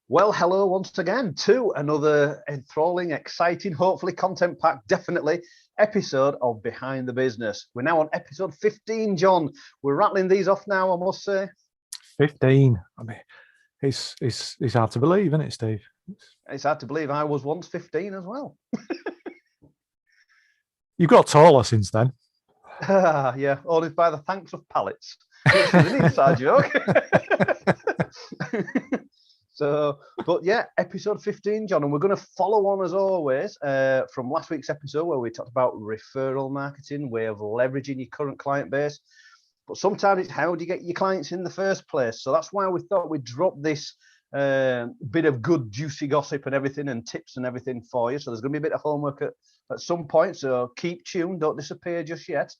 Well, hello once again to another enthralling, exciting, hopefully content-packed, definitely episode of Behind the Business. We're now on episode 15, John. We're rattling these off now, I must say. 15. I mean, it's hard to believe, isn't it, Steve? It's hard to believe I was once 15 as well. You've got taller since then. Yeah, only by the thanks of pallets, which is an inside joke. But yeah, episode 15, John, and we're going to follow on as always from last week's episode where we talked about referral marketing, way of leveraging your current client base. But sometimes it's how do you get your clients in the first place? So that's why we thought we'd drop this bit of good, juicy gossip and everything and tips and everything for you. So there's going to be a bit of homework at some point. So keep tuned, don't disappear just yet.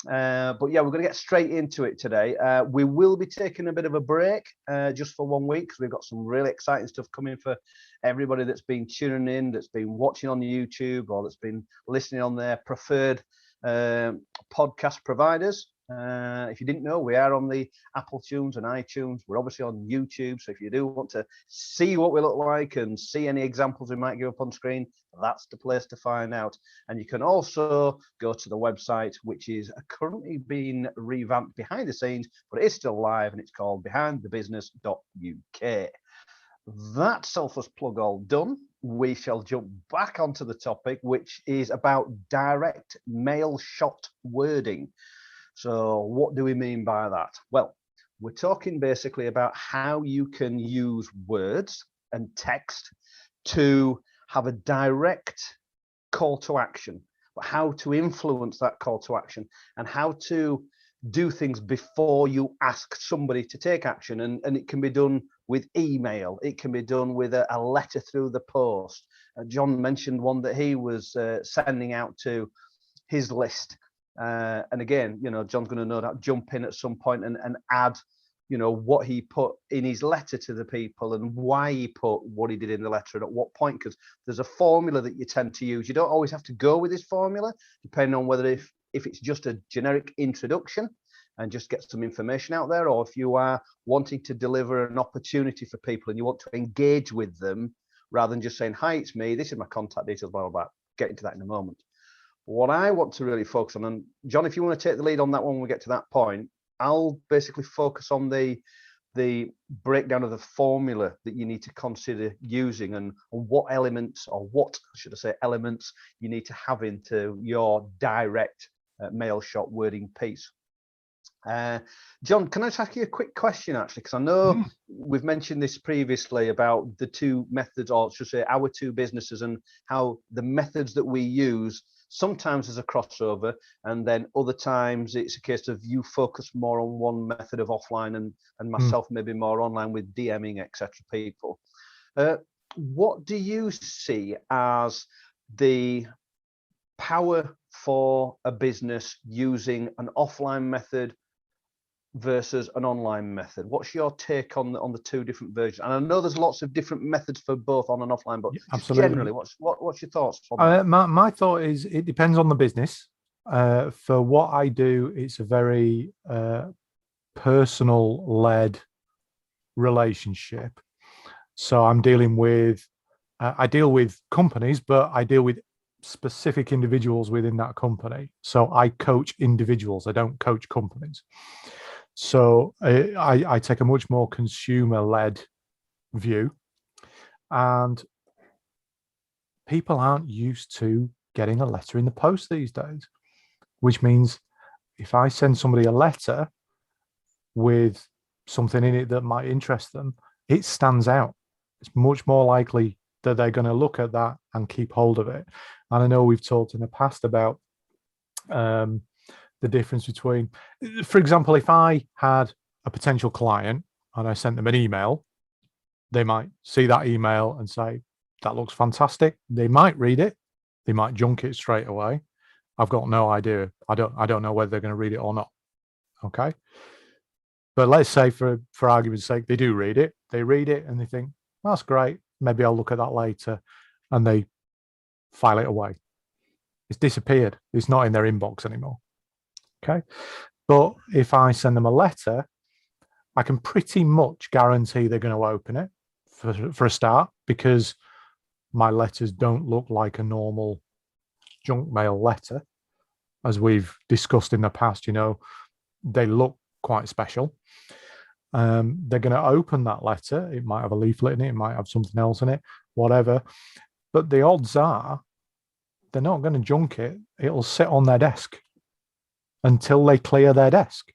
But yeah, we're going to get straight into it today. We will be taking a bit of a break just for 1 week because we've got some really exciting stuff coming for everybody that's been tuning in, that's been watching on YouTube, or that's been listening on their preferred podcast providers. If you didn't know, we are on the Apple Tunes and iTunes. We're obviously on YouTube. So if you do want to see what we look like and see any examples we might give up on screen, that's the place to find out. And you can also go to the website, which is currently being revamped behind the scenes, but it is still live, and it's called behindthebusiness.uk. That selfless plug all done. We shall jump back onto the topic, which is about direct mail shot wording. So what do we mean by that? Well, we're talking basically about how you can use words and text to have a direct call to action, but how to influence that call to action and how to do things before you ask somebody to take action. And it can be done with email. It can be done with a letter through the post. John mentioned one that he was sending out to his list. And again, John's going to know that, jump in at some point and add, what he put in his letter to the people and why he put what he did in the letter and at what point, because there's a formula that you tend to use. You don't always have to go with this formula, depending on whether if it's just a generic introduction and just get some information out there, or if you are wanting to deliver an opportunity for people and you want to engage with them rather than just saying, hi, it's me, this is my contact details, blah, blah, blah. Get into that in a moment. What I want to really focus on, and John, if you want to take the lead on that one when we get to that point, I'll basically focus on the breakdown of the formula that you need to consider using and what elements, or what should I say, elements you need to have into your direct mail shot wording piece. John, can I just ask you a quick question, actually? Because I know we've mentioned this previously about the two methods, or should I say our two businesses, and how the methods that we use, sometimes there's a crossover, and then other times it's a case of you focus more on one method of offline and myself maybe more online with DMing, etc. people. What do you see as the power for a business using an offline method versus an online method? What's your take on the two different versions? And I know there's lots of different methods for both on and offline, but generally, what's your thoughts on that? My thought is it depends on the business. For what I do, it's a very personal-led relationship. So I'm dealing with, I deal with companies, but I deal with specific individuals within that company. So I coach individuals. I don't coach companies. So I take a much more consumer-led view, and people aren't used to getting a letter in the post these days, which means if I send somebody a letter with something in it that might interest them, it stands out. It's much more likely that they're going to look at that and keep hold of it. And I know we've talked in the past about the difference between, for example, if I had a potential client and I sent them an email, they might see that email and say, that looks fantastic. They might read it. They might junk it straight away. I've got no idea. I don't know whether they're going to read it or not. Okay. But let's say for argument's sake, they do read it. They read it and they think, that's great. Maybe I'll look at that later. And they file it away. It's disappeared. It's not in their inbox anymore. Okay. But if I send them a letter, I can pretty much guarantee they're going to open it for a start, because my letters don't look like a normal junk mail letter, as we've discussed in the past. They look quite special. They're going to open that letter. It might have a leaflet in it. It might have something else in it, whatever. But the odds are they're not going to junk it. It'll sit on their desk until they clear their desk,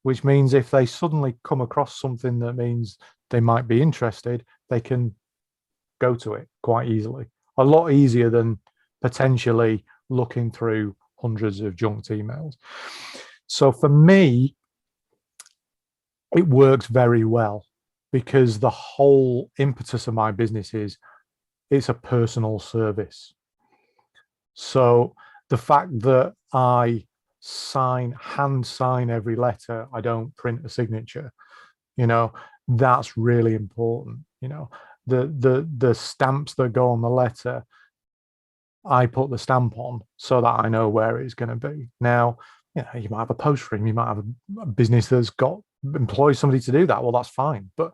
which means if they suddenly come across something that means they might be interested, they can go to it quite easily. A lot easier than potentially looking through hundreds of junked emails. So for me, it works very well, because the whole impetus of my business is it's a personal service. So the fact that I hand sign every letter, I don't print a signature, that's really important. The stamps that go on the letter, I put the stamp on so that I know where it's going to be. Now, you might have a post room, you might have a business that's employs somebody to do that. Well, that's fine. But,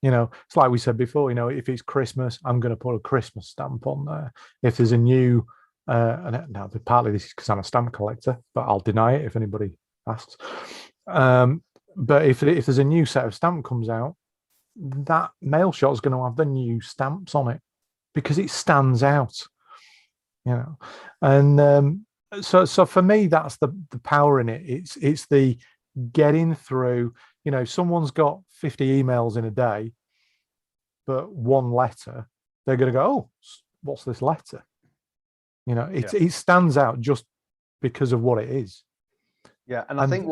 it's like we said before, if it's Christmas, I'm going to put a Christmas stamp on there. If there's a new, and now partly this is because I'm a stamp collector, but I'll deny it if anybody asks. But if there's a new set of stamp comes out, that mail shot is going to have the new stamps on it because it stands out, and so for me, that's the power in it. It's the getting through. Someone's got 50 emails in a day, but one letter, they're going to go, oh, what's this letter? It stands out just because of what it is. Yeah, and I think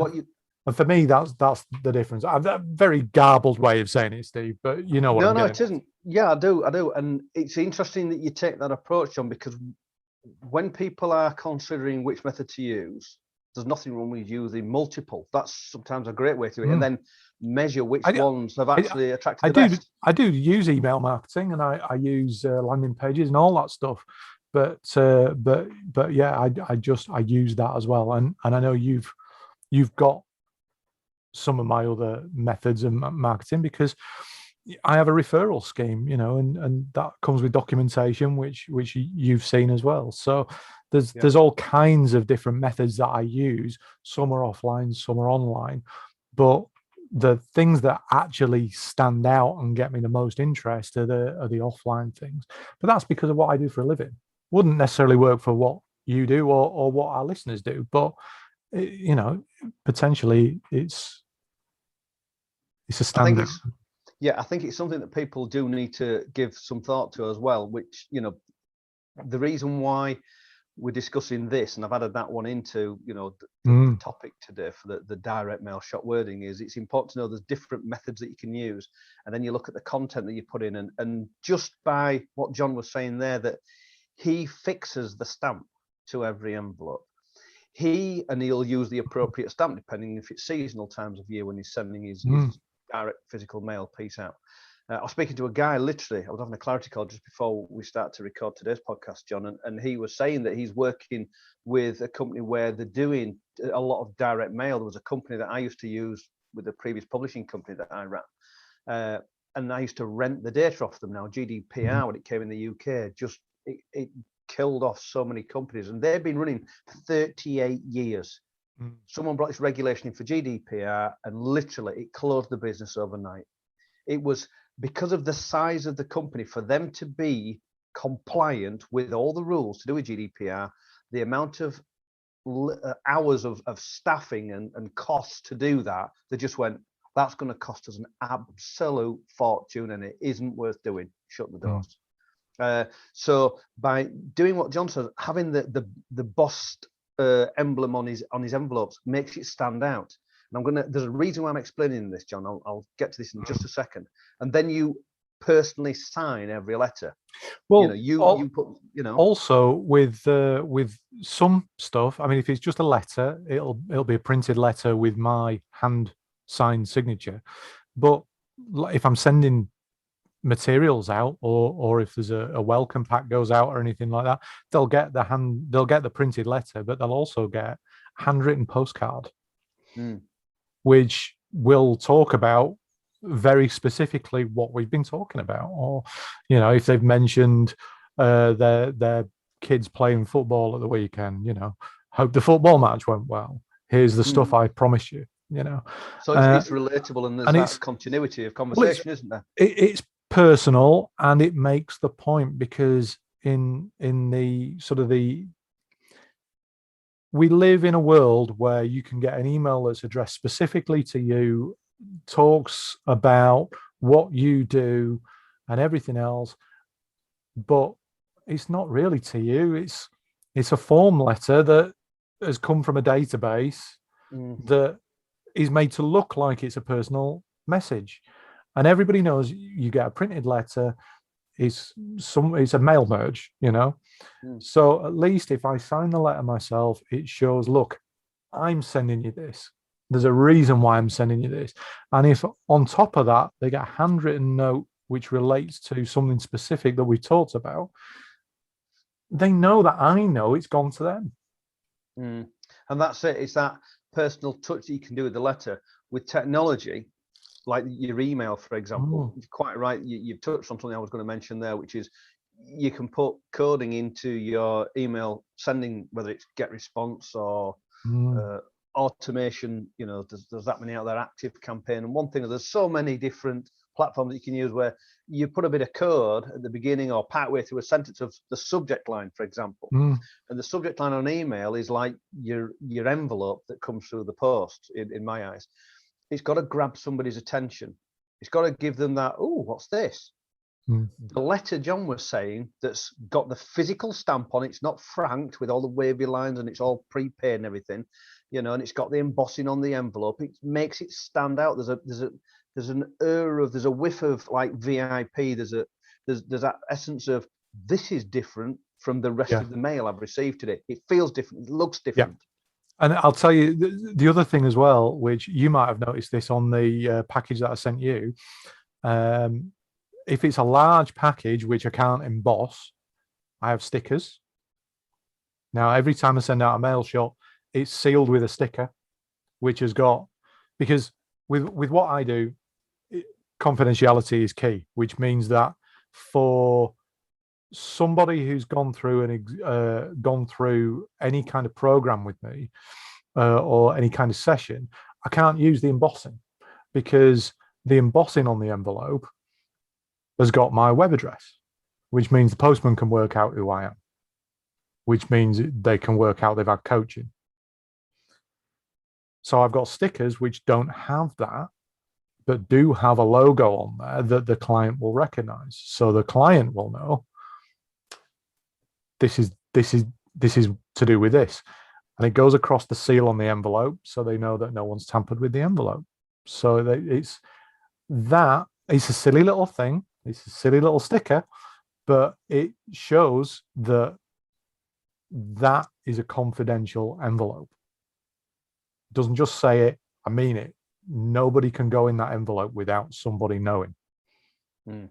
and for me, that's the difference. I've a very garbled way of saying it, Steve, but you know what I'm getting it isn't. Yeah, I do, and it's interesting that you take that approach, John, because when people are considering which method to use, there's nothing wrong with using multiple. That's sometimes a great way to do it, and then measure which ones have actually attracted the best. I do use email marketing, and I use landing pages and all that stuff. But yeah, I use that as well, and I know you've got some of my other methods of marketing, because I have a referral scheme, and that comes with documentation, which you've seen as well. So there's all kinds of different methods that I use. Some are offline, some are online, but the things that actually stand out and get me the most interest are the offline things. But that's because of what I do for a living. Wouldn't necessarily work for what you do or what our listeners do, but potentially it's a standard. I think it's something that people do need to give some thought to as well, which, the reason why we're discussing this, and I've added that one into, the topic today for the direct mail shot wording, is it's important to know there's different methods that you can use. And then you look at the content that you put in, and just by what John was saying there, that he fixes the stamp to every envelope. He'll use the appropriate stamp depending if it's seasonal times of year when he's sending his direct physical mail piece out. I was speaking to a guy, literally, I was having a clarity call just before we start to record today's podcast, John, and he was saying that he's working with a company where they're doing a lot of direct mail. There was a company that I used to use with the previous publishing company that I ran, and I used to rent the data off them. Now, GDPR, when it came in the UK, just it killed off so many companies, and they've been running for 38 years. Someone brought this regulation in for GDPR, and literally it closed the business overnight. It was because of the size of the company, for them to be compliant with all the rules to do with GDPR, the amount of hours of staffing and costs to do that, they just went, that's going to cost us an absolute fortune, and it isn't worth doing. Shut the doors. So by doing what John said, having the embossed emblem on his envelopes makes it stand out. And there's a reason why I'm explaining this, John. I'll get to this in just a second. And then you personally sign every letter. Well, you put, also with some stuff. I mean, if it's just a letter, it'll be a printed letter with my hand signed signature. But if I'm sending materials out, or if there's a welcome pack goes out or anything like that, they'll get the printed letter, but they'll also get handwritten postcard, which will talk about very specifically what we've been talking about, or if they've mentioned their kids playing football at the weekend, hope the football match went well. Here's the stuff I promised you. So it's relatable, and there's that continuity of conversation, isn't there? It's personal, and it makes the point, because in the sort of we live in a world where you can get an email that's addressed specifically to you, talks about what you do and everything else, but it's not really to you. It's a form letter that has come from a database that is made to look like it's a personal message. And everybody knows you get a printed letter, it's a mail merge, So at least if I sign the letter myself, it shows, look, I'm sending you this. There's a reason why I'm sending you this. And if on top of that, they get a handwritten note which relates to something specific that we talked about, they know that I know it's gone to them. And that's it. It's that personal touch that you can do with the letter. With technology, like your email, for example, you're quite right. You've touched on something I was going to mention there, which is you can put coding into your email sending, whether it's get response or automation. There's that many out there, active campaign. And one thing, there's so many different platforms that you can use where you put a bit of code at the beginning or partway through a sentence of the subject line, for example. And the subject line on email is like your envelope that comes through the post, in my eyes. It's got to grab somebody's attention. It's got to give them that, oh, what's this? The letter John was saying that's got the physical stamp on it. It's not franked with all the wavy lines and it's all prepaid and everything, and it's got the embossing on the envelope. It makes it stand out. There's an air of, there's a whiff of like VIP. There's that essence of, this is different from the rest of the mail I've received today. It feels different. It looks different. And I'll tell you the other thing as well, which you might have noticed this on the package that I sent you. If it's a large package, which I can't emboss, I have stickers. Now, every time I send out a mail shot, it's sealed with a sticker, which has got, because with what I do, confidentiality is key, which means that for somebody who's gone through any kind of program with me or any kind of session, I can't use the embossing, because the embossing on the envelope has got my web address, which means the postman can work out who I am, which means they can work out they've had coaching. So I've got stickers which don't have that, but do have a logo on there that the client will recognize. So the client will know this is to do with this. And it goes across the seal on the envelope, so they know that no one's tampered with the envelope. So it's a silly little thing. It's a silly little sticker, but it shows that is a confidential envelope. It doesn't just say it, I mean it. Nobody can go in that envelope without somebody knowing. Now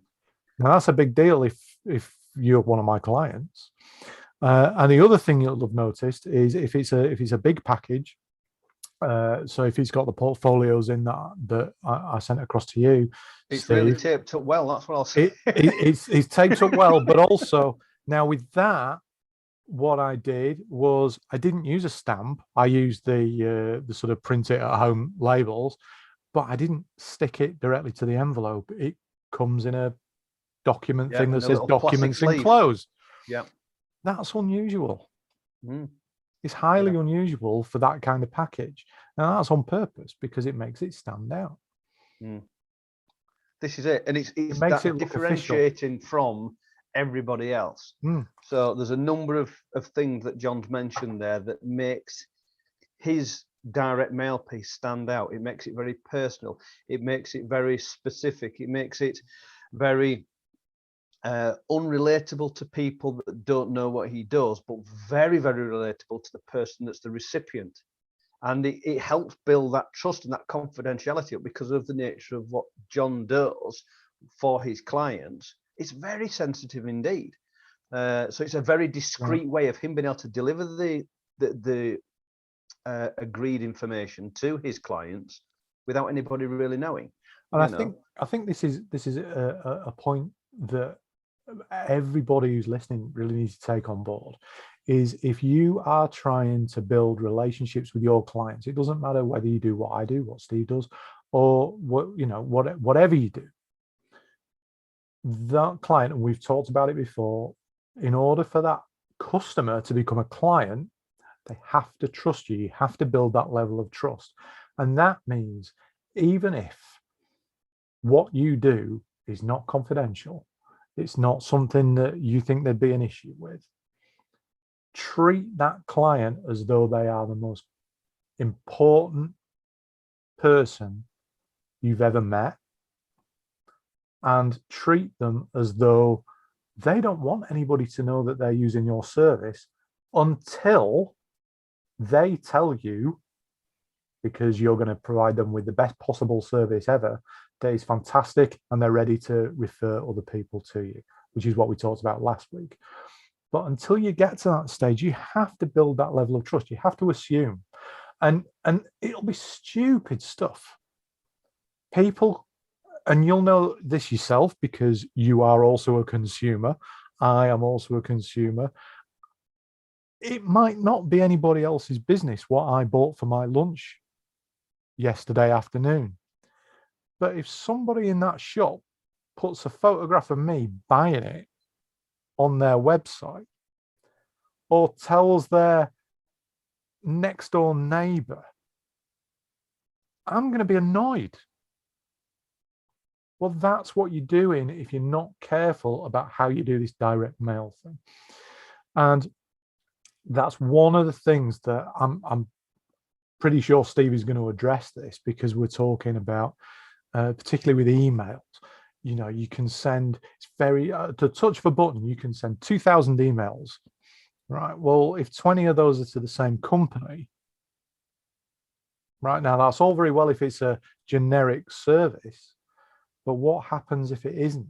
that's a big deal if you're one of my clients. And the other thing you'll have noticed is if it's a big package, so if it's got the portfolios in that I sent across to you, it's Steve, really taped up well. That's what I'll say. It's taped up well, but also now with that, what I did was I didn't use a stamp. I used the sort of print it at home labels, but I didn't stick it directly to the envelope. It comes in a document thing that says documents enclosed. Yeah, that's unusual. It's highly unusual for that kind of package. Now that's on purpose because it makes it stand out. This is it, and it makes it differentiating from everybody else. So there's a number of things that John's mentioned there that makes his direct mail piece stand out. It makes it very personal. It makes it very specific. It makes it very unrelatable to people that don't know what he does, but very, very relatable to the person that's the recipient. And it helps build that trust and that confidentiality up because of the nature of what John does for his clients. It's very sensitive indeed. So it's a very discreet way of him being able to deliver the agreed information to his clients without anybody really knowing. And I think this is a point that everybody who's listening really needs to take on board. Is if you are trying to build relationships with your clients, it doesn't matter whether you do what I do, what Steve does, or whatever you do. That client, and we've talked about it before, in order for that customer to become a client, they have to trust you. You have to build that level of trust. And that means even if what you do is not confidential, it's not something that you think there'd be an issue with, treat that client as though they are the most important person you've ever met, and treat them as though they don't want anybody to know that they're using your service until they tell you, because you're going to provide them with the best possible service ever, that is fantastic, and they're ready to refer other people to you, which is what we talked about last week. But until you get to that stage, you have to build that level of trust. You have to assume, and it'll be stupid stuff. People, and you'll know this yourself because you are also a consumer. I am also a consumer. It might not be anybody else's business what I bought for my lunch yesterday afternoon. But if somebody in that shop puts a photograph of me buying it on their website, or tells their next door neighbor, I'm going to be annoyed. Well, that's what you're doing if you're not careful about how you do this direct mail thing. And that's one of the things that I'm pretty sure Steve is going to address this, because we're talking about, particularly with emails, you can send, it's very, to touch of a button, you can send 2,000 emails, right? Well, if 20 of those are to the same company, right, now that's all very well if it's a generic service, but what happens if it isn't?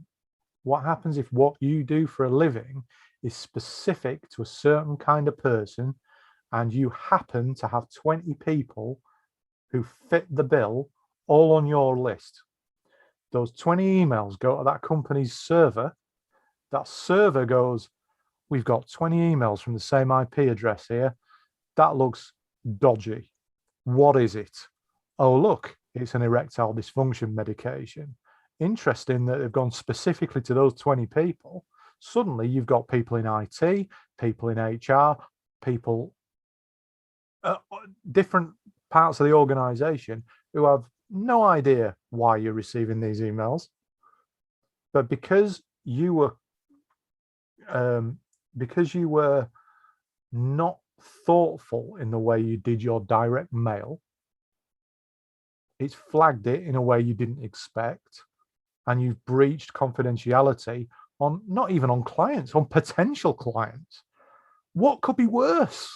What happens if what you do for a living is specific to a certain kind of person, and you happen to have 20 people who fit the bill all on your list? Those 20 emails go to that company's server. That server goes, we've got 20 emails from the same IP address here. That looks dodgy. What is it? Oh, look, it's an erectile dysfunction medication. Interesting that they've gone specifically to those 20 people. Suddenly you've got people in IT, people in HR, people, different parts of the organization who have no idea why you're receiving these emails. But because you were not thoughtful in the way you did your direct mail, it's flagged it in a way you didn't expect, and you've breached confidentiality on, not even on clients, on potential clients. What could be worse?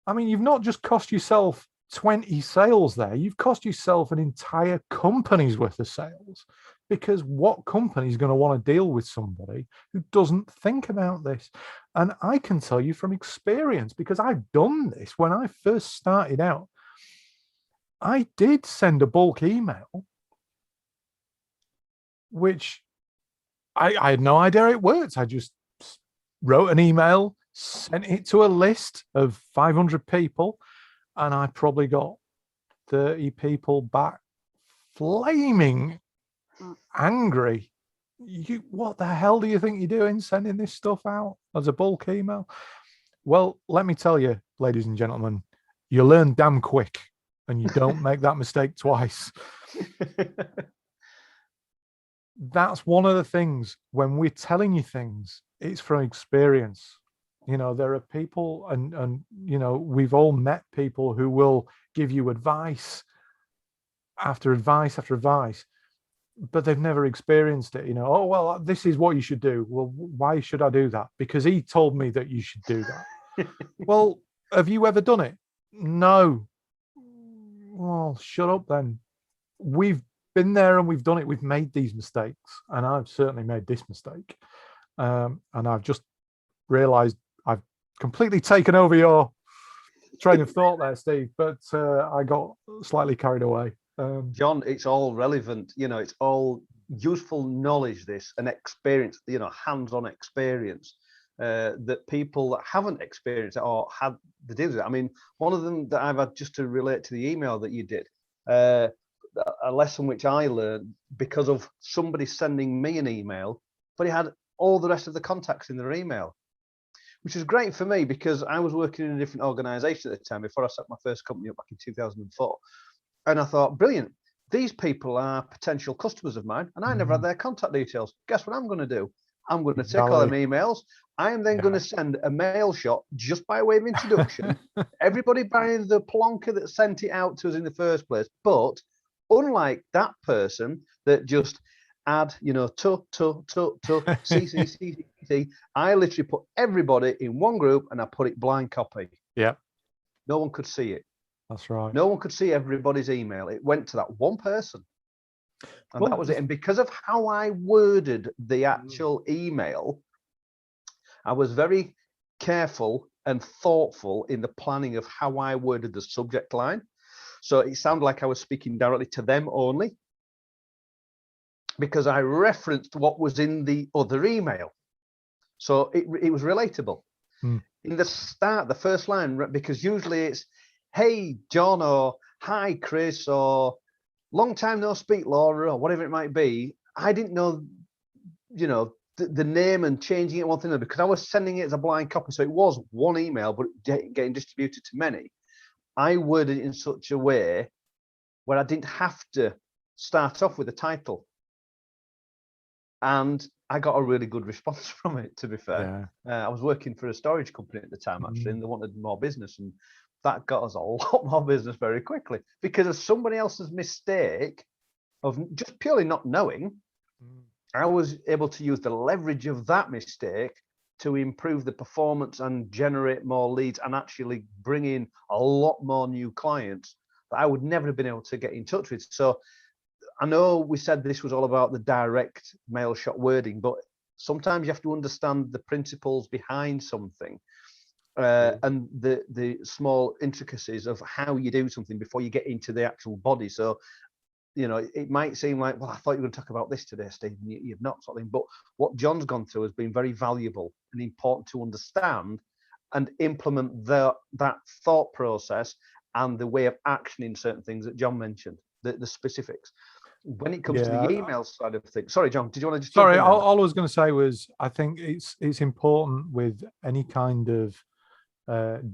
I mean, you've not just cost yourself 20 sales there, you've cost yourself an entire company's worth of sales, because what company is going to want to deal with somebody who doesn't think about this? And I can tell you from experience, because I've done this when I first started out. I did send a bulk email, which I had no idea it worked. I just wrote an email, sent it to a list of 500 people, and I probably got 30 people back flaming angry. What the hell do you think you're doing sending this stuff out as a bulk email? Well, let me tell you, ladies and gentlemen, you learn damn quick, and you don't make that mistake twice. That's one of the things when we're telling you things, it's from experience. There are people, and we've all met people who will give you advice after advice after advice, but they've never experienced it. Oh, well, this is what you should do. Well, why should I do that? Because he told me that you should do that. Well, have you ever done it? No. Well, shut up then. We've been there and we've done it. We've made these mistakes, and I've certainly made this mistake. And I've just realized I've completely taken over your train of thought there, Steve, but I got slightly carried away. John, it's all relevant. It's all useful knowledge, this, and experience, hands-on experience that people that haven't experienced it or had the deal with it. I mean, one of them that I've had, just to relate to the email that you did, a lesson which I learned because of somebody sending me an email, but he had all the rest of the contacts in their email, which was great for me because I was working in a different organization at the time before I set my first company up back in 2004. And I thought, brilliant, these people are potential customers of mine, and I never had their contact details. Guess what I'm going to do? I'm going to take all them emails. I am then going to send a mail shot just by way of introduction. Everybody buying the plonker that sent it out to us in the first place. But unlike that person that just add, CC, I literally put everybody in one group and I put it blind copy. Yeah. No one could see it. That's right. No one could see everybody's email. It went to that one person. And that was it. And because of how I worded the actual email, I was very careful and thoughtful in the planning of how I worded the subject line. So it sounded like I was speaking directly to them only, because I referenced what was in the other email. So it was relatable. In the start, the first line, because usually it's, hey, John, or hi, Chris, or long time no speak, Laura, or whatever it might be. I didn't know, the name and changing it one thing, because I was sending it as a blind copy. So it was one email, but getting distributed to many. I worded it in such a way where I didn't have to start off with a title. And I got a really good response from it, to be fair. I was working for a storage company at the time, actually, and they wanted more business. And that got us a lot more business very quickly because of somebody else's mistake of just purely not knowing. I was able to use the leverage of that mistake to improve the performance and generate more leads and actually bring in a lot more new clients that I would never have been able to get in touch with. So I know we said this was all about the direct mail shot wording, but sometimes you have to understand the principles behind something. And the small intricacies of how you do something before you get into the actual body. So, it might seem like, well, I thought you were going to talk about this today, Steve, and you've not, sort of thing. But what John's gone through has been very valuable and important to understand and implement that thought process and the way of actioning certain things that John mentioned, the specifics. When it comes to the email side of things, sorry, John, did you want to just? Sorry, all I was going to say was I think it's important with any kind of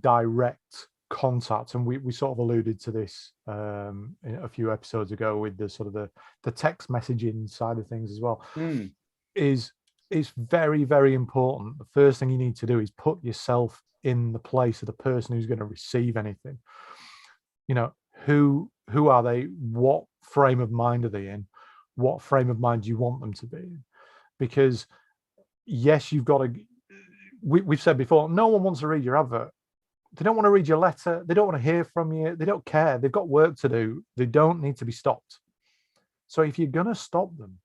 direct contact, and we sort of alluded to this a few episodes ago with the sort of the text messaging side of things as well. Is very, very important. The first thing you need to do is put yourself in the place of the person who's going to receive anything. Who are they? What frame of mind are they in? What frame of mind do you want them to be in? Because yes, you've got to. We've said before, no one wants to read your advert. They don't want to read your letter. They don't want to hear from you. They don't care. They've got work to do. They don't need to be stopped. So if you're going to stop them,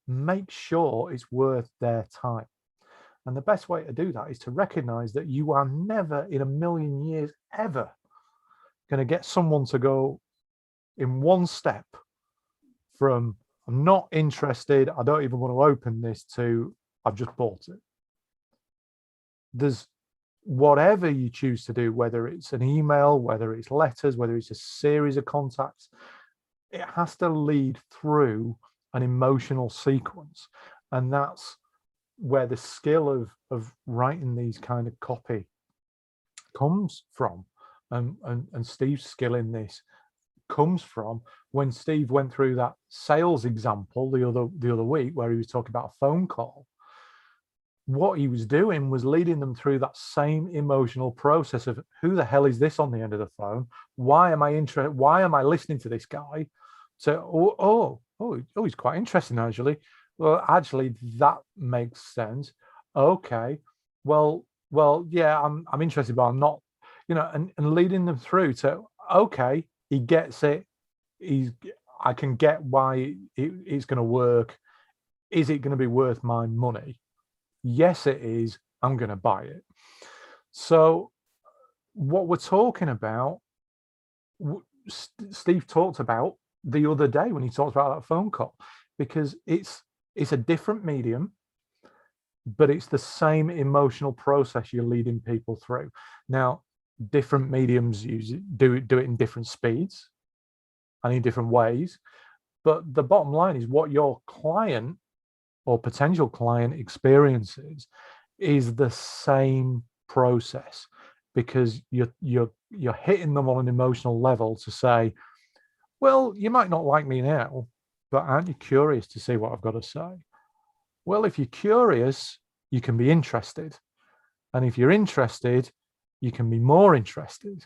make sure it's worth their time. And the best way to do that is to recognize that you are never in a million years ever going to get someone to go in one step from I'm not interested, I don't even want to open this, to I've just bought it. There's whatever you choose to do, whether it's an email, whether it's letters, whether it's a series of contacts, it has to lead through an emotional sequence. And that's where the skill of writing these kind of copy comes from. And Steve's skill in this comes from when Steve went through that sales example the other week where he was talking about a phone call. What he was doing was leading them through that same emotional process of who the hell is this on the end of the phone? Why am I interested? Why am I listening to this guy? So, he's quite interesting, actually. Well, actually, that makes sense. Okay. Well, yeah, I'm interested, but I'm not, and leading them through to, okay, he gets it. I can get why it's going to work. Is it going to be worth my money? Yes, it is. I'm going to buy it. So what we're talking about, Steve talked about the other day when he talked about that phone call, because it's a different medium, but it's the same emotional process you're leading people through. Now, different mediums do it in different speeds and in different ways, but the bottom line is what your client or potential client experiences is the same process, because you're hitting them on an emotional level to say, well, you might not like me now, but aren't you curious to see what I've got to say? Well, if you're curious, you can be interested. And if you're interested, you can be more interested.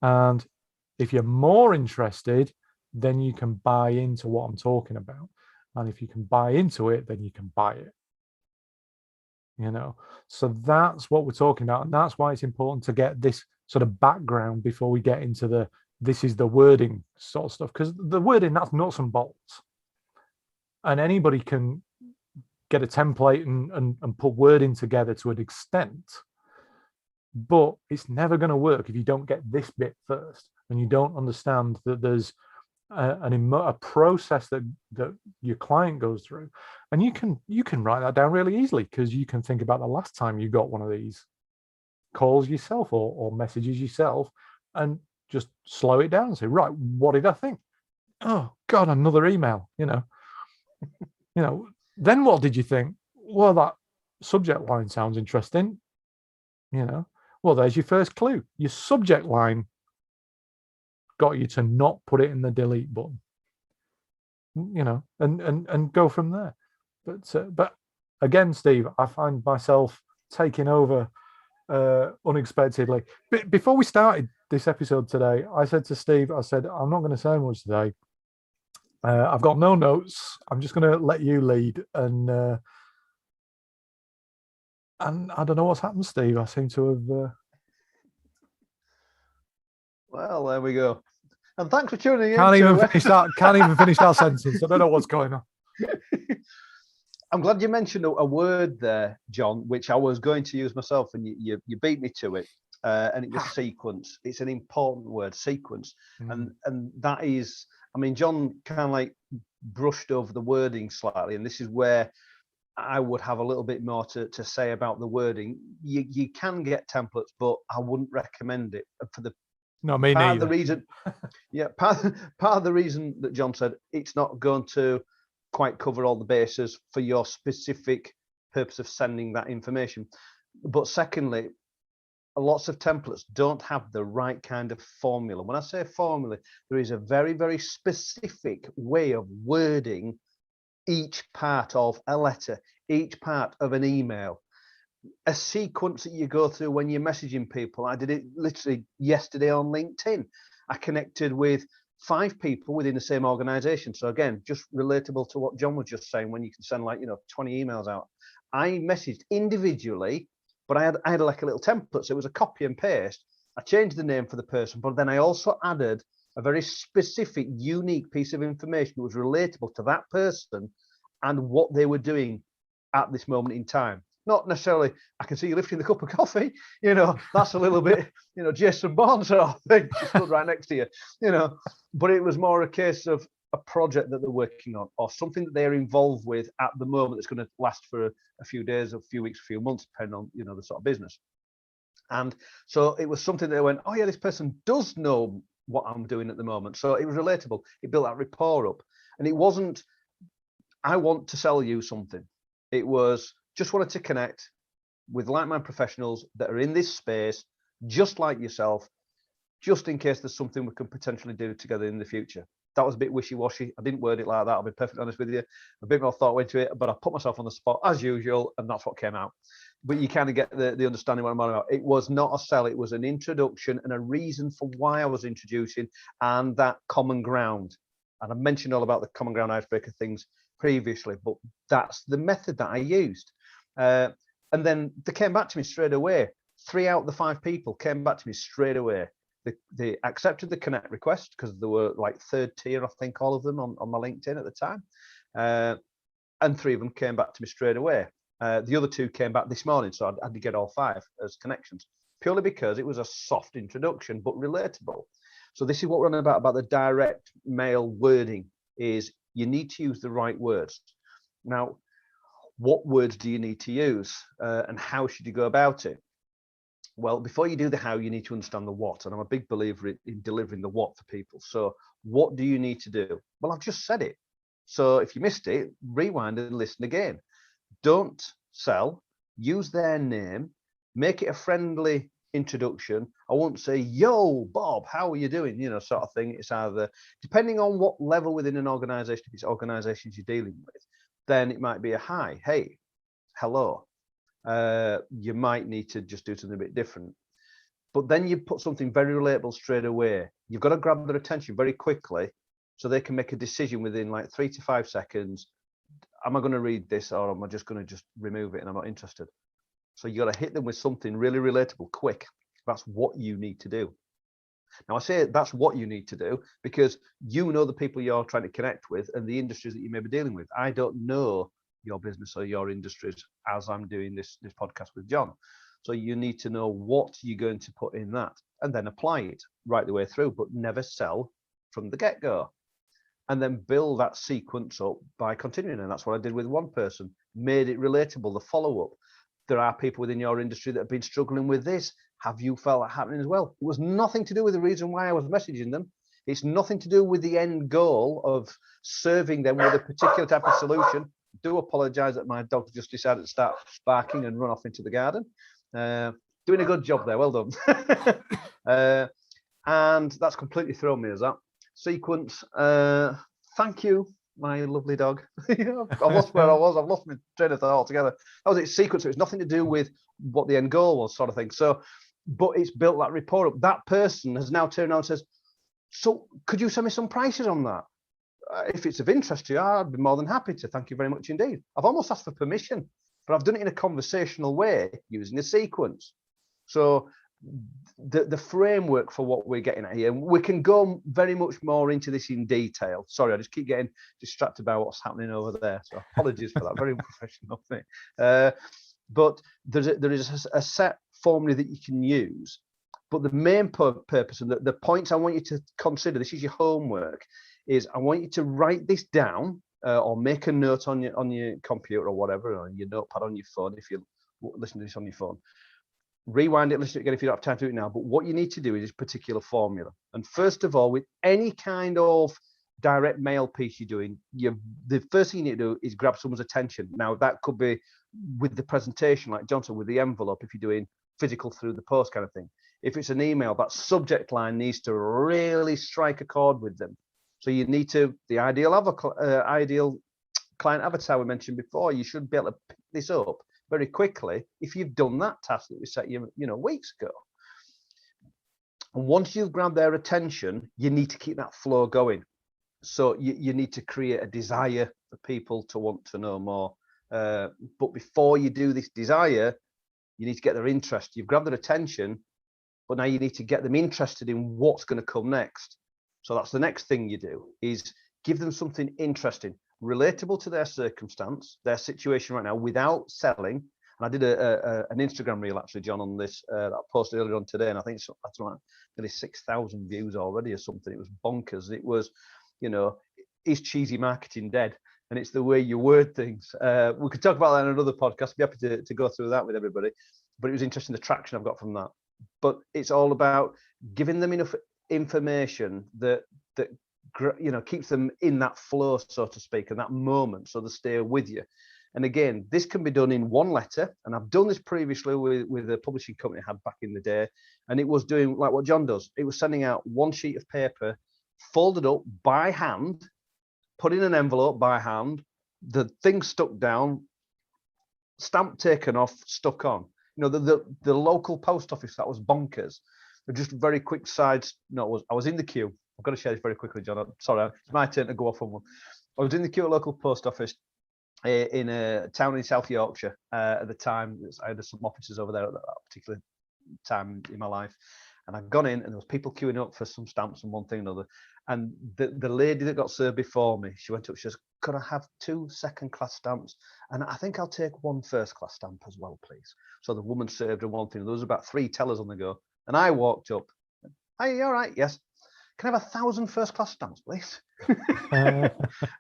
And if you're more interested, then you can buy into what I'm talking about. And if you can buy into it, then you can buy it. So that's what we're talking about. And that's why it's important to get this sort of background before we get into this is the wording sort of stuff. Because the wording, that's nuts and bolts. And anybody can get a template and put wording together to an extent, but it's never going to work if you don't get this bit first and you don't understand that there's a process that your client goes through. And you can write that down really easily, because you can think about the last time you got one of these calls yourself or messages yourself, and just slow it down and say, right, what did I think? Oh God, another email. Then what did you think? Well, that subject line sounds interesting. Well, there's your first clue. Your subject line got you to not put it in the delete button. And go from there. But again, Steve, I find myself taking over unexpectedly. Before we started this episode today, I said to Steve, I'm not going to say much today. I've got no notes. I'm just going to let you lead. And I don't know what's happened, Steve. I seem to have. Well, there we go. And thanks for tuning in. Can't even finish that sentence. I don't know what's going on. I'm glad you mentioned a word there, John, which I was going to use myself, and you beat me to it. And it was sequence. It's an important word, sequence. And that is, John kind of like brushed over the wording slightly, and this is where I would have a little bit more to say about the wording. You can get templates, but I wouldn't recommend it for the No, me part neither. of the reason. Yeah, part of the reason that John said it's not going to quite cover all the bases for your specific purpose of sending that information. But secondly, lots of templates don't have the right kind of formula. When I say formula, there is a very, very specific way of wording each part of a letter, each part of an email, a sequence that you go through when you're messaging people. I did it literally yesterday on LinkedIn. I connected with 5 people within the same organization. So again, just relatable to what John was just saying, when you can send 20 emails out. I messaged individually, but I had like a little template. So it was a copy and paste. I changed the name for the person, but then I also added a very specific, unique piece of information that was relatable to that person and what they were doing at this moment in time. Not necessarily, I can see you lifting the cup of coffee, that's a little bit, Jason Bourne sort of thing. She stood right next to you, but it was more a case of a project that they're working on, or something that they're involved with at the moment that's going to last for a few days, a few weeks, a few months, depending on, the sort of business. And so it was something that they went, oh yeah, this person does know what I'm doing at the moment. So it was relatable. It built that rapport up. And it wasn't, I want to sell you something. It was, just wanted to connect with like-minded professionals that are in this space, just like yourself, just in case there's something we can potentially do together in the future. That was a bit wishy-washy. I didn't word it like that. I'll be perfectly honest with you. A bit more thought went into it, but I put myself on the spot as usual, and that's what came out. But you kind of get the understanding what I'm on about. It was not a sell. It was an introduction and a reason for why I was introducing, and that common ground. And I mentioned all about the common ground icebreaker things previously, but that's the method that I used. And then they came back to me straight away. 3 out of the 5 people came back to me straight away. They accepted the connect request because they were like 3rd tier, I think, all of them on my LinkedIn at the time. And 3 of them came back to me straight away. The other 2 came back this morning, so I had to get all 5 as connections, purely because it was a soft introduction, but relatable. So this is what we're on about the direct mail wording, is you need to use the right words. Now, what words do you need to use, and how should you go about it? Well, before you do the how, you need to understand the what. And I'm a big believer in delivering the what for people. So what do you need to do? Well, I've just said it. So if you missed it, rewind and listen again. Don't sell, use their name, make it a friendly introduction. I won't say, yo, Bob, how are you doing? Sort of thing. It's either, depending on what level within an organization, if it's organizations you're dealing with, then it might be a hi, hey, hello. You might need to just do something a bit different. But then you put something very relatable straight away. You've got to grab their attention very quickly so they can make a decision within like 3 to 5 seconds. Am I going to read this, or am I just going to just remove it and I'm not interested? So you got to hit them with something really relatable quick. That's what you need to do. Now, I say that's what you need to do because you know the people you're trying to connect with and the industries that you may be dealing with. I don't know your business or your industries as I'm doing this podcast with John. So you need to know what you're going to put in that and then apply it right the way through, but never sell from the get-go. And then build that sequence up by continuing. And that's what I did with one person, made it relatable, the follow-up. There are people within your industry that have been struggling with this. Have you felt that happening as well? It was nothing to do with the reason why I was messaging them. It's nothing to do with the end goal of serving them with a particular type of solution. I do apologize that my dog just decided to start barking and run off into the garden. Doing a good job there, well done. And that's completely thrown me as that. Sequence. Thank you, my lovely dog. I've lost where I was. I've lost my train of thought altogether. That was its sequence. It was nothing to do with what the end goal was, sort of thing. So, but it's built that rapport up. That person has now turned around and says, so could you send me some prices on that? If it's of interest to you, I'd be more than happy to. Thank you very much indeed. I've almost asked for permission, but I've done it in a conversational way using a sequence. So the framework for what we're getting at here, and we can go very much more into this in detail. Sorry, I just keep getting distracted by what's happening over there. So apologies for that. Very unprofessional thing. But there is a set formula that you can use. But the main purpose and the points I want you to consider, this is your homework, is I want you to write this down or make a note on your computer or whatever, or your notepad on your phone if you're listening to this on your phone. Rewind it, listen to it again if you don't have time to do it now. But what you need to do is this particular formula. And first of all, with any kind of direct mail piece you're doing, the first thing you need to do is grab someone's attention. Now, that could be with the presentation, like Johnson, with the envelope, if you're doing physical through the post kind of thing. If it's an email, that subject line needs to really strike a chord with them. So you need to, the ideal client avatar we mentioned before, you should be able to pick this up very quickly if you've done that task that we set you, weeks ago. And once you've grabbed their attention, you need to keep that flow going. So you need to create a desire for people to want to know more. But before you do this desire, you need to get their interest. You've grabbed their attention, but now you need to get them interested in what's going to come next. So that's the next thing you do, is give them something interesting, relatable to their circumstance, their situation right now, without selling. And I did an Instagram reel actually, John, on this that I posted earlier on today, and I think that's like nearly 6,000 views already or something. It was bonkers. It was, is cheesy marketing dead? And it's the way you word things. We could talk about that in another podcast. I'd be happy to go through that with everybody. But it was interesting, the traction I've got from that. But it's all about giving them enough information that keeps them in that flow, so to speak, and that moment, so they stay with you. And again, this can be done in one letter, and I've done this previously with a publishing company I had back in the day, and it was doing like what John does. It was sending out one sheet of paper, folded up by hand, put in an envelope by hand, the thing stuck down, stamp taken off, stuck on. The local post office, that was bonkers. Just very quick sides. No, I was in the queue. I've got to share this very quickly, John. Sorry, it's my turn to go off on one. I was in the queue at local post office in a town in South Yorkshire at the time. I had some offices over there at that particular time in my life. And I'd gone in and there was people queuing up for some stamps and one thing and another. And the lady that got served before me, she went up, she says, could I have 2 second-class stamps? And I think I'll take 1 first-class stamp as well, please. So the woman served her one thing. There was about 3 tellers on the go. And I walked up. Hey, you all right? Yes. can I have 1,000 first class stamps, please? And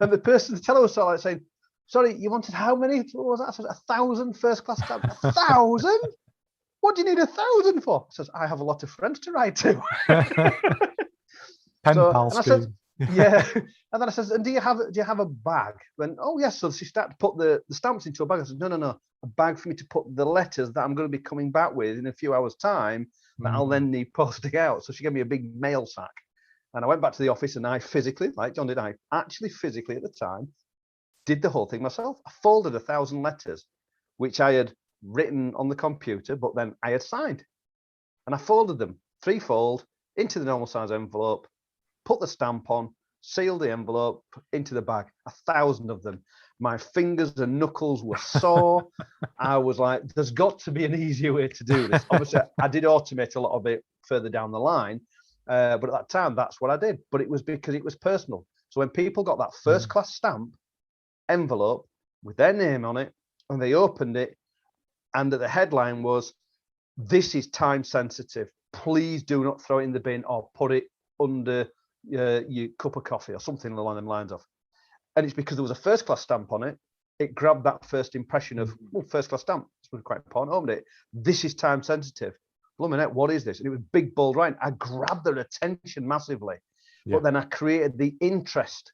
the person, the teller was sort of like saying, sorry, you wanted how many? What was that? I said, 1,000 first class stamps. 1,000? What do you need 1,000 for? I says, I have a lot of friends to write to. Pen So, pal and I said, scheme. yeah. And then I says, and do you have a bag? Then, oh yes. So she started to put the stamps into a bag. I said, no, a bag for me to put the letters that I'm going to be coming back with in a few hours' time that I'll then need posting out. So she gave me a big mail sack. And I went back to the office and I physically, like John did, I actually physically at the time did the whole thing myself. I folded 1,000 letters, which I had written on the computer, but then I had signed. And I folded them, 3-fold, into the normal size envelope, put the stamp on, sealed the envelope, into the bag, 1,000 of them. My fingers and knuckles were sore. I was like, there's got to be an easier way to do this. Obviously, I did automate a lot of it further down the line, but at that time, that's what I did. But it was because it was personal. So when people got that first class stamp envelope with their name on it, and they opened it, and the headline was, this is time sensitive. Please do not throw it in the bin or put it under your cup of coffee or something along them lines of. And it's because there was a first class stamp on it. It grabbed that first impression of, first class stamp. This was quite important. Opened it. This is time sensitive. Blooming heck, what is this? And it was big, bold writing. I grabbed their attention massively. Yeah. But then I created the interest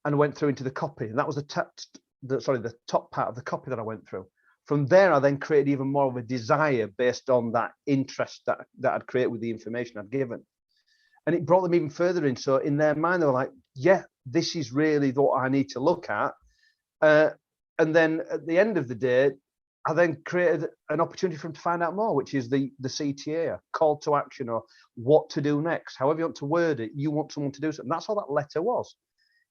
and went through into the copy. And that was the top part of the copy that I went through. From there, I then created even more of a desire based on that interest that I'd created with the information I'd given. And it brought them even further in. So in their mind, they were like, yeah, this is really what I need to look at. And then at the end of the day, I then created an opportunity for them to find out more, which is the CTA, call to action, or what to do next. However you want to word it, you want someone to do something. That's all that letter was.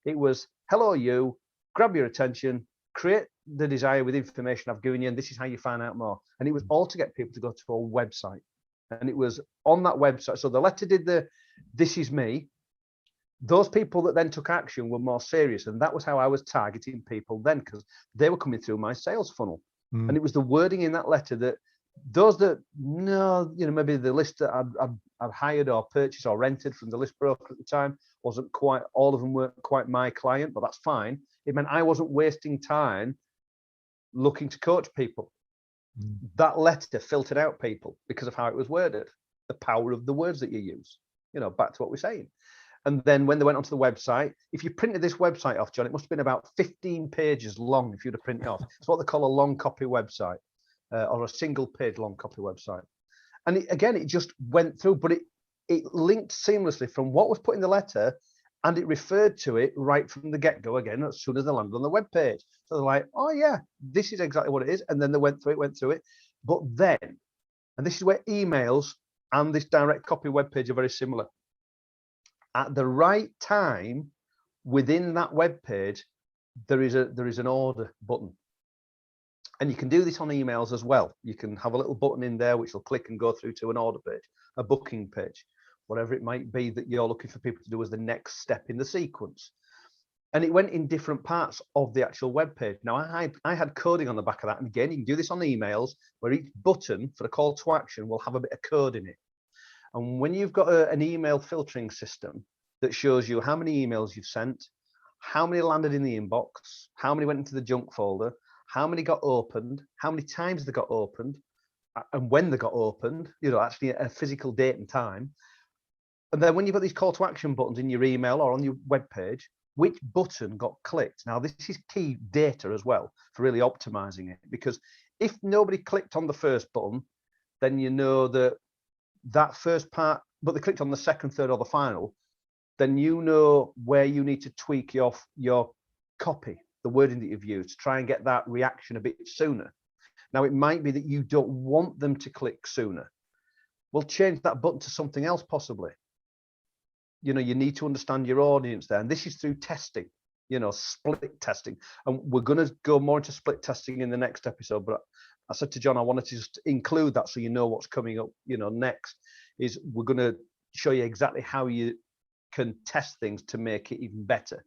It was, hello, you, grab your attention, create the desire with information I've given you, and this is how you find out more. And it was all to get people to go to a website. And it was on that website. So the letter did the, this is me. Those people that then took action were more serious. And that was how I was targeting people then, because they were coming through my sales funnel. And it was the wording in that letter that those that, maybe the list that I'd hired or purchased or rented from the list broker at the time wasn't quite, all of them weren't quite my client, but that's fine. It meant I wasn't wasting time looking to coach people. That letter filtered out people because of how it was worded, the power of the words that you use, back to what we're saying. And then when they went onto the website, if you printed this website off, John, it must have been about 15 pages long if you'd have printed it off. It's what they call a long copy website, or a single page long copy website. And it just went through, but it linked seamlessly from what was put in the letter, and it referred to it right from the get-go again as soon as they landed on the web page. So they're like, oh yeah, this is exactly what it is. And then they went through it. But then, and this is where emails and this direct copy web page are very similar. At the right time, within that web page, there is an order button. And you can do this on emails as well. You can have a little button in there which will click and go through to an order page, a booking page, whatever it might be that you're looking for people to do as the next step in the sequence. And it went in different parts of the actual web page. Now, I had coding on the back of that. And again, you can do this on emails where each button for the call to action will have a bit of code in it. And when you've got an email filtering system that shows you how many emails you've sent, how many landed in the inbox, how many went into the junk folder, how many got opened, how many times they got opened, and when they got opened, actually a physical date and time. And then when you've got these call to action buttons in your email or on your web page, which button got clicked? Now, this is key data as well for really optimizing it, because if nobody clicked on the first button, then you know that first part, but they clicked on the second, third, or the final, then you know where you need to tweak your copy, the wording that you've used, to try and get that reaction a bit sooner. Now, it might be that you don't want them to click sooner. Well, change that button to something else possibly. You need to understand your audience there. And this is through testing, split testing. And we're going to go more into split testing in the next episode. But I said to John, I wanted to just include that so you know what's coming up, next is we're going to show you exactly how you can test things to make it even better.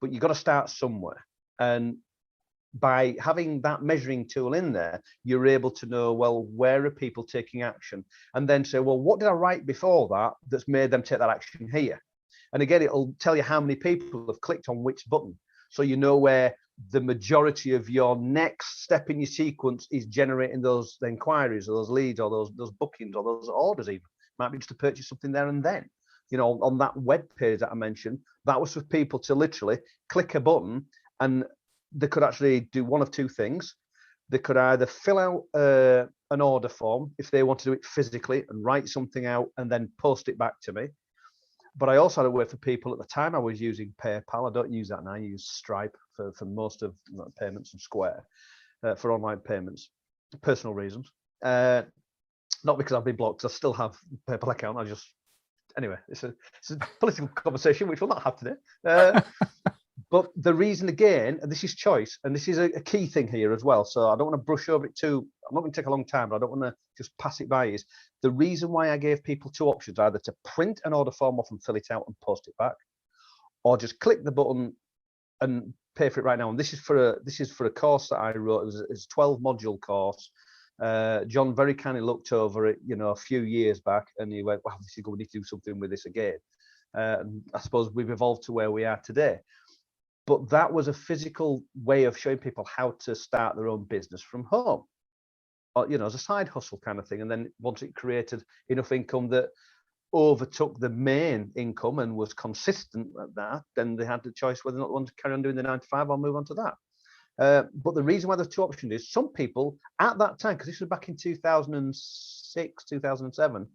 But you've got to start somewhere. And by having that measuring tool in there, you're able to know, well, where are people taking action? And then say, well, what did I write before that that's made them take that action here? And again, it'll tell you how many people have clicked on which button. So you know where the majority of your next step in your sequence is generating those inquiries or those leads or those bookings or those orders even. Might be just to purchase something there and then. You know, on that web page that I mentioned, that was for people to literally click a button, and they could actually do one of two things. They could either fill out an order form if they want to do it physically and write something out and then post it back to me. But I also had a way for people at the time. I was using PayPal. I don't use that now. I use Stripe for most of payments, and Square for online payments, personal reasons. Not because I've been blocked. I still have a PayPal account. Anyway, it's a political conversation which we'll not have today. But the reason, again, and this is choice, and this is a key thing here as well. So I don't want to brush over it too. I'm not going to take a long time, but I don't want to just pass it by. Is the reason why I gave people two options: either to print an order form off and fill it out and post it back, or just click the button and pay for it right now. And this is for a course that I wrote. It was a 12-module course. John very kindly looked over it, a few years back, and he went, "Wow, this is going to need to do something with this again." And I suppose we've evolved to where we are today. But that was a physical way of showing people how to start their own business from home, or, as a side hustle kind of thing. And then once it created enough income that overtook the main income and was consistent at that, then they had the choice whether or not they wanted to carry on doing the 9 to 5 or move on to that. But the reason why there's two options is some people at that time, because this was back in 2006, 2007,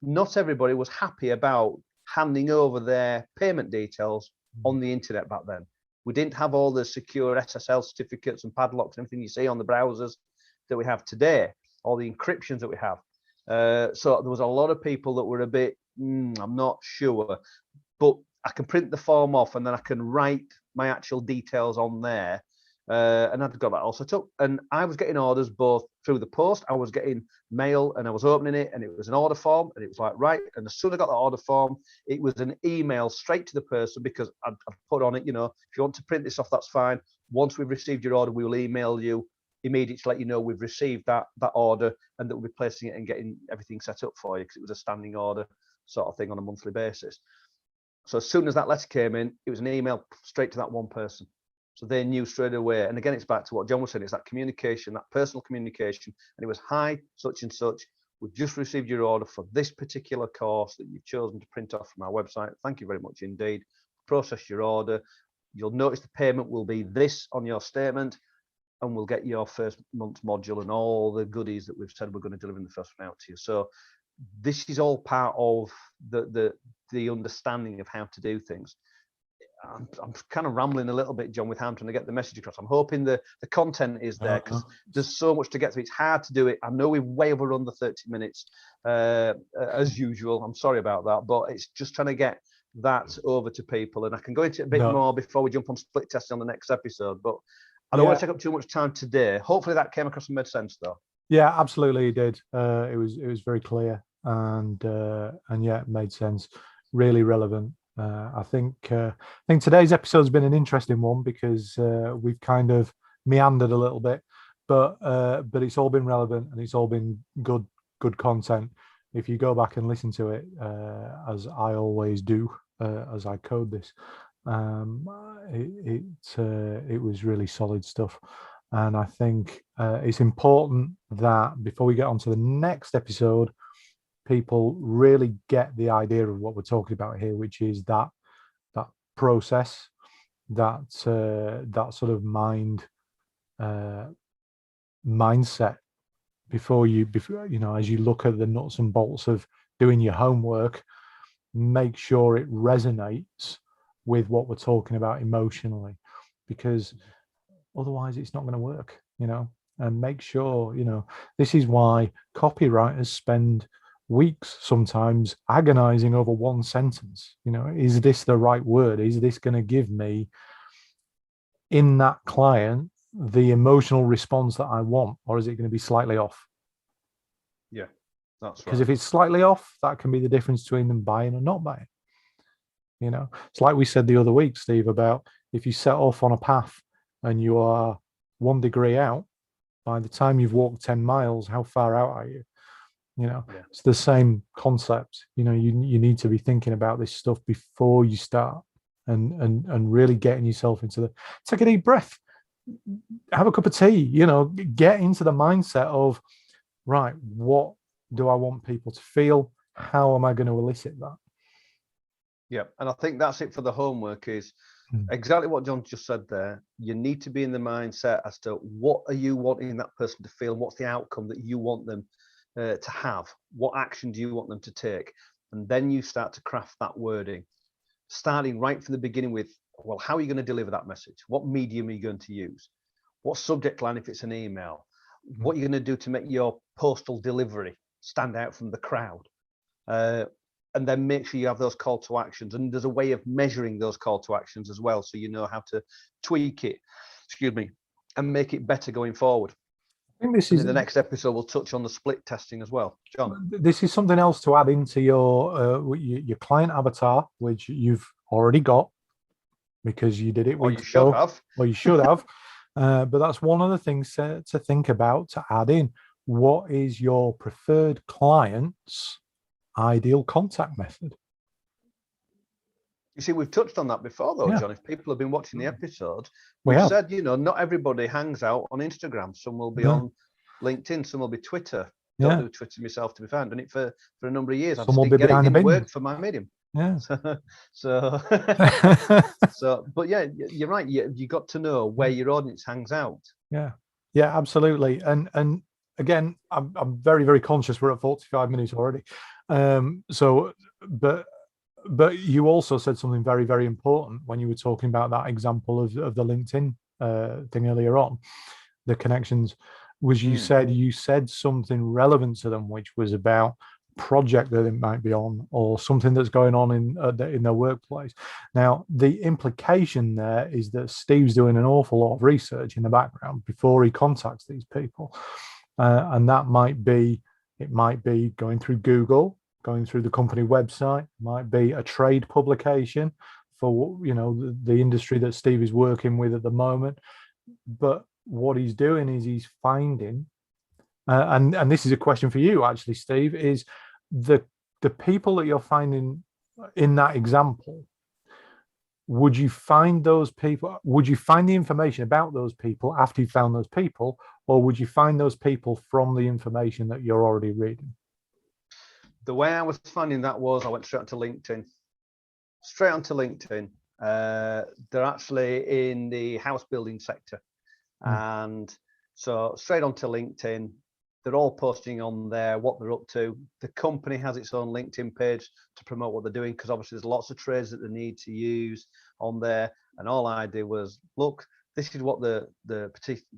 not everybody was happy about handing over their payment details on the internet back then. We didn't have all the secure SSL certificates and padlocks and everything you see on the browsers that we have today, all the encryptions that we have. So there was a lot of people that were a bit, I'm not sure, but I can print the form off and then I can write my actual details on there. And I've got that all set up. And I was getting orders both through the post. I was getting mail and I was opening it and it was an order form. And it was like, right. And as soon as I got the order form, it was an email straight to the person, because I'd put on it, if you want to print this off, that's fine. Once we've received your order, we will email you immediately to let you know we've received that order and that we'll be placing it and getting everything set up for you, because it was a standing order sort of thing on a monthly basis. So as soon as that letter came in, it was an email straight to that one person. So they knew straight away. And again, it's back to what John was saying. It's that communication, that personal communication. And it was, hi, such and such. We've just received your order for this particular course that you've chosen to print off from our website. Thank you very much indeed. Process your order. You'll notice the payment will be this on your statement, and we'll get your first month's module and all the goodies that we've said we're going to deliver in the first one out to you. So this is all part of the understanding of how to do things. I'm kind of rambling a little bit, John, with how I'm trying to get the message across. I'm hoping the content is there, because there's so much to get through. It's hard to do it. I know we've way overrun the 30 minutes as usual. I'm sorry about that, but it's just trying to get that over to people. And I can go into it a bit more before we jump on split testing on the next episode. But I don't want to take up too much time today. Hopefully that came across and made sense, though. Yeah, absolutely, it did. It was very clear, and yeah, it made sense. Really relevant. I think today's episode has been an interesting one, because we've kind of meandered a little bit, but it's all been relevant and it's all been good content. If you go back and listen to it, as I always do, as I code this, it was really solid stuff. And I think it's important that before we get on to the next episode, people really get the idea of what we're talking about here, which is that process, that sort of mindset before as you look at the nuts and bolts of doing your homework, make sure it resonates with what we're talking about emotionally, because otherwise it's not going to work, and make sure, this is why copywriters spend weeks sometimes agonizing over one sentence. Is this the right word? Is this going to give me in that client the emotional response that I want, or is it going to be slightly off? Yeah, that's right. Because if it's slightly off, that can be the difference between them buying or not buying. It's like we said the other week, Steve, about if you set off on a path and you are 1 degree out. By the time you've walked 10 miles, how far out are you? It's the same concept. You need to be thinking about this stuff before you start, and really getting yourself into take a deep breath, have a cup of tea, get into the mindset of, right, what do I want people to feel? How am I going to elicit that? Yeah, and I think that's it for the homework, is exactly what John just said there. You need to be in the mindset as to what are you wanting that person to feel, and what's the outcome that you want them to have, what action do you want them to take, and then you start to craft that wording, starting right from the beginning with, well, how are you going to deliver that message? What medium are you going to use? What subject line if it's an email? What are you going to do to make your postal delivery stand out from the crowd? And then make sure you have those call to actions, and there's a way of measuring those call to actions as well, so you know how to tweak it, and make it better going forward. I think in the next episode we'll touch on the split testing as well. John, this is something else to add into your client avatar, which you've already got because you did it weeks ago, or you should have. But that's one of the things to think about, to add in. What is your preferred client's ideal contact method? You see, we've touched on that before, though, John. If people have been watching the episode, we've said, not everybody hangs out on Instagram. Some will be on LinkedIn, some will be Twitter. Don't do Twitter myself, to be fair. I've done it for a number of years. Some will be behind the bin. Work for my medium. Yeah. But yeah, you're right. You got to know where your audience hangs out. Yeah, absolutely. And again, I'm very, very conscious we're at 45 minutes already. But you also said something very, very important when you were talking about that example of the LinkedIn thing earlier on, the connections, was you said something relevant to them, which was about project that it might be on, or something that's going on in their workplace. Now, the implication there is that Steve's doing an awful lot of research in the background before he contacts these people, and that might be going through Google, going through the company website, might be a trade publication for the industry that Steve is working with at the moment. But what he's doing is he's finding, and this is a question for you actually, Steve, is the people that you're finding in that example, would you find those people, would you find the information about those people after you found those people, or would you find those people from the information that you're already reading? The way I was finding that was I went straight onto LinkedIn. They're actually in the house building sector. And so straight onto LinkedIn, they're all posting on there what they're up to. The company has its own LinkedIn page to promote what they're doing, because obviously there's lots of trades that they need to use on there. And all I did was, look, this is what the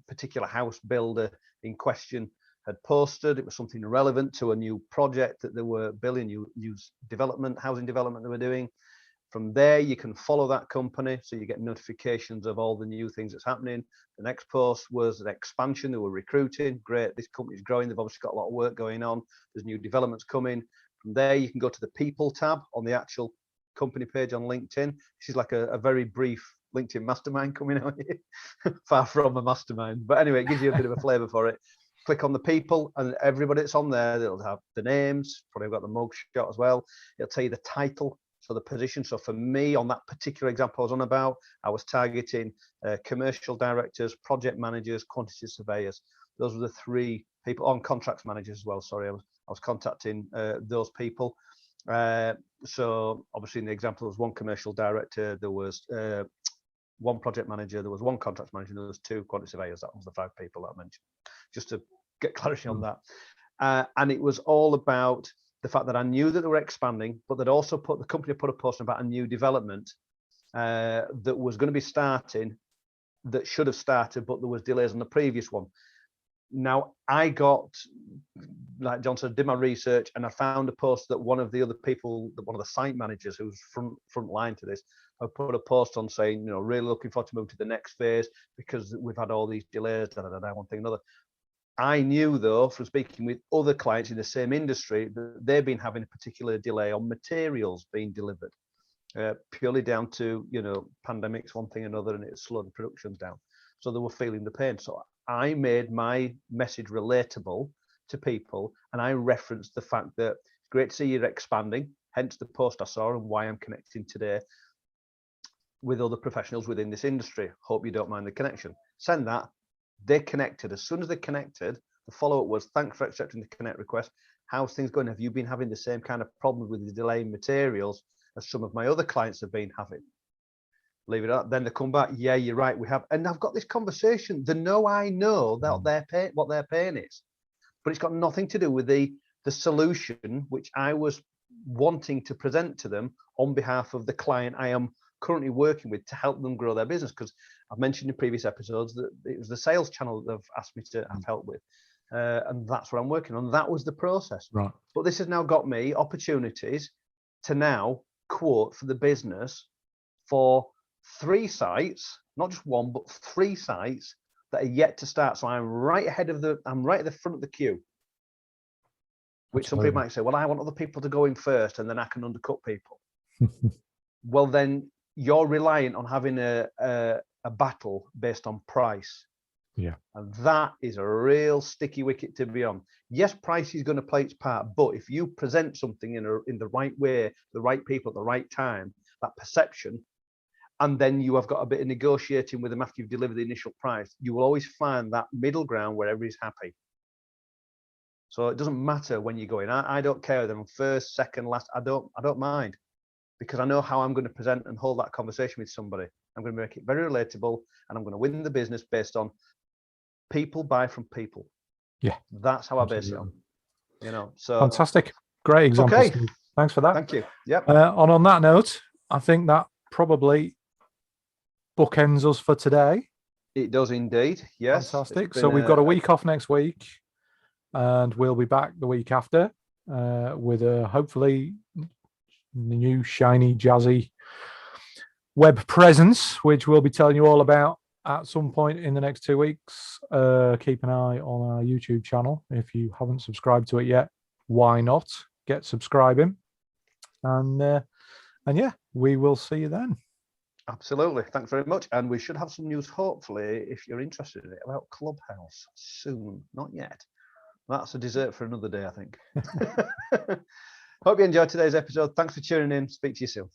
particular house builder in question had posted. It was something relevant to a new project that they were building, new development, housing development they were doing. From there, you can follow that company, so you get notifications of all the new things that's happening. The next post was an expansion. They were recruiting. Great, this company's growing. They've obviously got a lot of work going on. There's new developments coming. From there, you can go to the people tab on the actual company page on LinkedIn. This is like a very brief LinkedIn mastermind coming out here. Far from a mastermind. But anyway, it gives you a bit of a flavor for it. Click on the people, and everybody that's on there, they'll have the names. Probably got the mug shot as well. It'll tell you the title. So the position. So for me, on that particular example I was on about, I was targeting commercial directors, project managers, quantity surveyors. Those were the three people. On contracts managers as well. Sorry, I was contacting those people. So obviously in the example, there was one commercial director, there was one project manager, there was one contracts manager, and there was two quantity surveyors. That was the 5 people that I mentioned, just to get clarity on that. And it was all about the fact that I knew that they were expanding, but they'd also the company put a post about a new development that was going to be starting, that should have started, but there was delays on the previous one. Now, I got, like John said, did my research, and I found a post that one of the other people, one of the site managers who's front line to this, had put a post on saying, really looking forward to move to the next phase because we've had all these delays, one thing, another. I knew, though, from speaking with other clients in the same industry, that they've been having a particular delay on materials being delivered. purely down to, pandemics, one thing or another, and it slowed the productions down. So they were feeling the pain. So I made my message relatable to people, and I referenced the fact that it's great to see you're expanding, hence the post I saw and why I'm connecting today with other professionals within this industry. Hope you don't mind the connection. Send that. They connected. As soon as they connected, the follow-up was, thanks for accepting the connect request. How's things going? Have you been having the same kind of problems with the delaying materials as some of my other clients have been having? Leave it up. Then they come back. Yeah, you're right. We have, and I've got this conversation. They know I know that what their pain is, but it's got nothing to do with the solution which I was wanting to present to them on behalf of the client I am currently working with to help them grow their business. Because I've mentioned in previous episodes that it was the sales channel that they've asked me to have help with, and that's what I'm working on. That was the process. Right. But this has now got me opportunities to now quote for the business for 3 sites, not just one, but 3 sites that are yet to start. So I'm right at the front of the queue. Which some people might say, well, I want other people to go in first and then I can undercut people. Well, then you're reliant on having a battle based on price. Yeah. And that is a real sticky wicket to be on. Yes, price is going to play its part, but if you present something in the right way, the right people at the right time, that perception, and then you have got a bit of negotiating with them after you've delivered the initial price, you will always find that middle ground where everybody's happy. So it doesn't matter when you go in. I don't care whether I'm first, second, last. I don't mind, because I know how I'm going to present and hold that conversation with somebody. I'm going to make it very relatable, and I'm going to win the business based on people buy from people. Yeah, that's how I base it on. So fantastic, great example. Okay, Steve. Thanks for that. Thank you. Yep. On that note, I think that probably bookends us for today. It does indeed. Yes. Fantastic. So we've got a week off next week, and we'll be back the week after with a hopefully new, shiny, jazzy web presence, which we'll be telling you all about at some point in the next 2 weeks. Keep an eye on our YouTube channel. If you haven't subscribed to it yet, why not get subscribing? And yeah, we will see you then. Absolutely. Thanks very much. And we should have some news, hopefully, if you're interested in it, about Clubhouse soon. Not yet. That's a dessert for another day, I think. Hope you enjoyed today's episode. Thanks for tuning in. Speak to you soon.